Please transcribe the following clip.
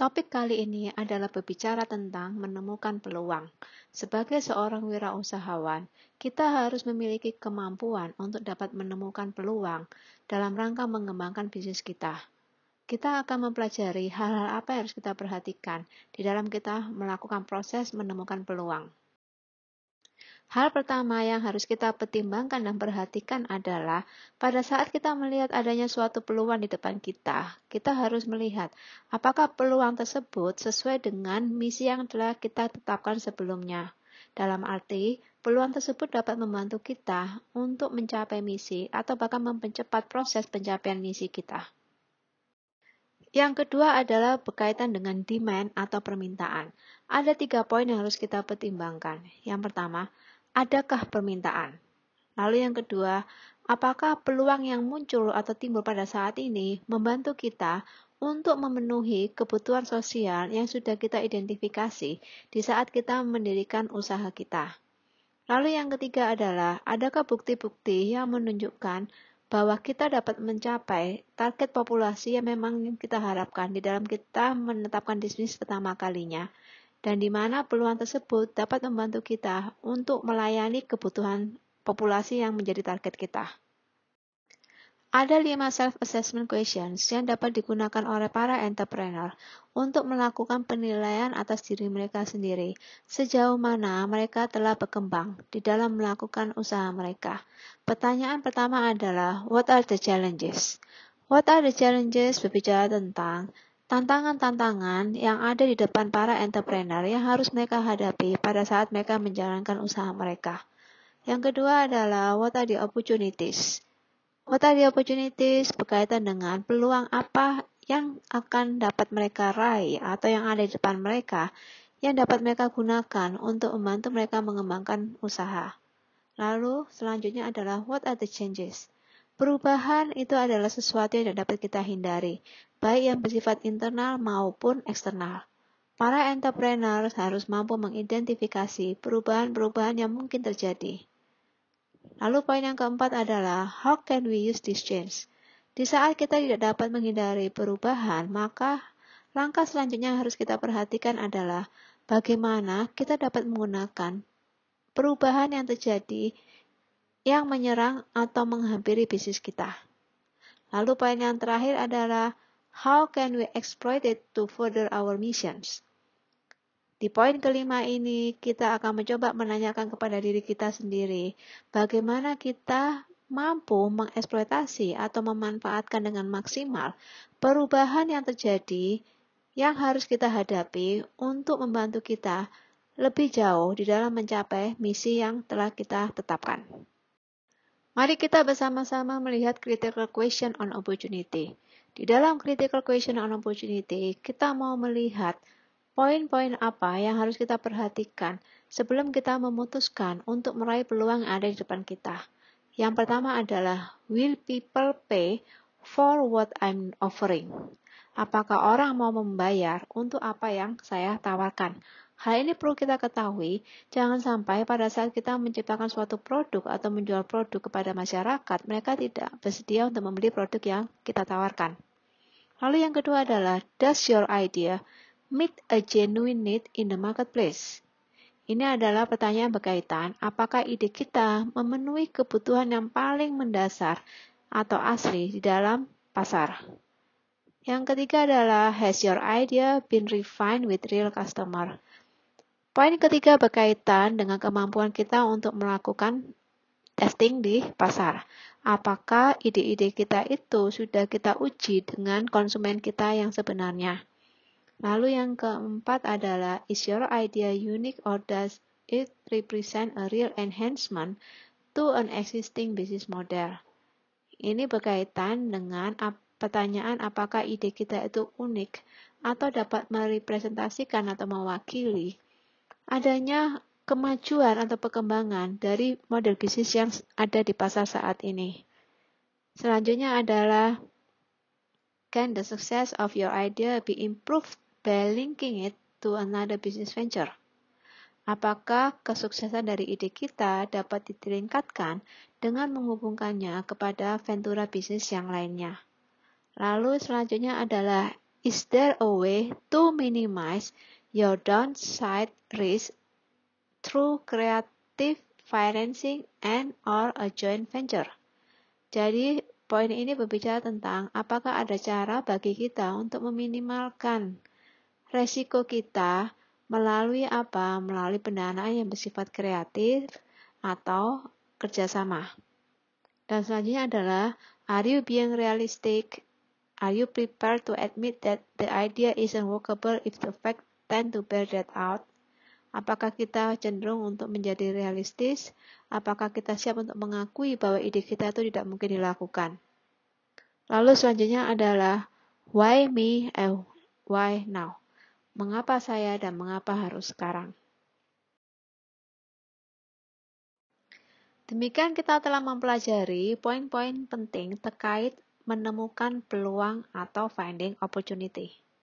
Topik kali ini adalah berbicara tentang menemukan peluang. Sebagai seorang wirausahawan, kita harus memiliki kemampuan untuk dapat menemukan peluang dalam rangka mengembangkan bisnis kita. Kita akan mempelajari hal-hal apa yang harus kita perhatikan di dalam kita melakukan proses menemukan peluang. Hal pertama yang harus kita pertimbangkan dan perhatikan adalah pada saat kita melihat adanya suatu peluang di depan kita harus melihat apakah peluang tersebut sesuai dengan misi yang telah kita tetapkan sebelumnya. Dalam arti, peluang tersebut dapat membantu kita untuk mencapai misi atau bahkan mempercepat proses pencapaian misi kita. Yang kedua adalah berkaitan dengan demand atau permintaan. Ada 3 poin yang harus kita pertimbangkan. Yang pertama, adakah permintaan? Lalu yang kedua, apakah peluang yang muncul atau timbul pada saat ini membantu kita untuk memenuhi kebutuhan sosial yang sudah kita identifikasi di saat kita mendirikan usaha kita? Lalu yang ketiga adalah, adakah bukti-bukti yang menunjukkan bahwa kita dapat mencapai target populasi yang memang kita harapkan di dalam kita menetapkan bisnis pertama kalinya, dan di mana peluang tersebut dapat membantu kita untuk melayani kebutuhan populasi yang menjadi target kita. Ada 5 self-assessment questions yang dapat digunakan oleh para entrepreneur untuk melakukan penilaian atas diri mereka sendiri, sejauh mana mereka telah berkembang di dalam melakukan usaha mereka. Pertanyaan pertama adalah, what are the challenges? What are the challenges berbicara tentang tantangan-tantangan yang ada di depan para entrepreneur yang harus mereka hadapi pada saat mereka menjalankan usaha mereka. Yang kedua adalah, what are the opportunities? What are the opportunities berkaitan dengan peluang apa yang akan dapat mereka raih atau yang ada di depan mereka yang dapat mereka gunakan untuk membantu mereka mengembangkan usaha. Lalu selanjutnya adalah what are the changes? Perubahan itu adalah sesuatu yang tidak dapat kita hindari, baik yang bersifat internal maupun eksternal. Para entrepreneur harus mampu mengidentifikasi perubahan-perubahan yang mungkin terjadi. Lalu poin yang keempat adalah, how can we use this change? Di saat kita tidak dapat menghindari perubahan, maka langkah selanjutnya yang harus kita perhatikan adalah bagaimana kita dapat menggunakan perubahan yang terjadi yang menyerang atau menghampiri bisnis kita. Lalu poin yang terakhir adalah, how can we exploit it to further our missions? Di poin kelima ini, kita akan mencoba menanyakan kepada diri kita sendiri, bagaimana kita mampu mengeksploitasi atau memanfaatkan dengan maksimal perubahan yang terjadi yang harus kita hadapi untuk membantu kita lebih jauh di dalam mencapai misi yang telah kita tetapkan. Mari kita bersama-sama melihat critical question on opportunity. Di dalam critical question on opportunity, kita mau melihat poin-poin apa yang harus kita perhatikan sebelum kita memutuskan untuk meraih peluang yang ada di depan kita. Yang pertama adalah, will people pay for what I'm offering? Apakah orang mau membayar untuk apa yang saya tawarkan? Hal ini perlu kita ketahui, jangan sampai pada saat kita menciptakan suatu produk atau menjual produk kepada masyarakat, mereka tidak bersedia untuk membeli produk yang kita tawarkan. Lalu yang kedua adalah, does your idea meet a genuine need in the marketplace? Ini adalah pertanyaan berkaitan apakah ide kita memenuhi kebutuhan yang paling mendasar atau asli di dalam pasar. Yang ketiga adalah, has your idea been refined with real customer? Poin ketiga berkaitan dengan kemampuan kita untuk melakukan testing di pasar. Apakah ide-ide kita itu sudah kita uji dengan konsumen kita yang sebenarnya? Lalu yang keempat adalah, is your idea unique or does it represent a real enhancement to an existing business model? Ini berkaitan dengan pertanyaan apakah ide kita itu unik atau dapat merepresentasikan atau mewakili adanya kemajuan atau perkembangan dari model bisnis yang ada di pasar saat ini. Selanjutnya adalah, can the success of your idea be improved by linking it to another business venture? Apakah kesuksesan dari ide kita dapat ditingkatkan dengan menghubungkannya kepada ventura bisnis yang lainnya? Lalu selanjutnya adalah, Is there a way to minimize your downside risk through creative financing and or a joint venture? Jadi, poin ini berbicara tentang apakah ada cara bagi kita untuk meminimalkan resiko kita melalui apa? Melalui pendanaan yang bersifat kreatif atau kerjasama. Dan selanjutnya adalah, are you being realistic? Are you prepared to admit that the idea isn't workable if the facts tend to bear that out? Apakah kita cenderung untuk menjadi realistis? Apakah kita siap untuk mengakui bahwa ide kita itu tidak mungkin dilakukan? Lalu selanjutnya adalah, why me and why now? Mengapa saya dan mengapa harus sekarang? Demikian kita telah mempelajari poin-poin penting terkait menemukan peluang atau finding opportunity.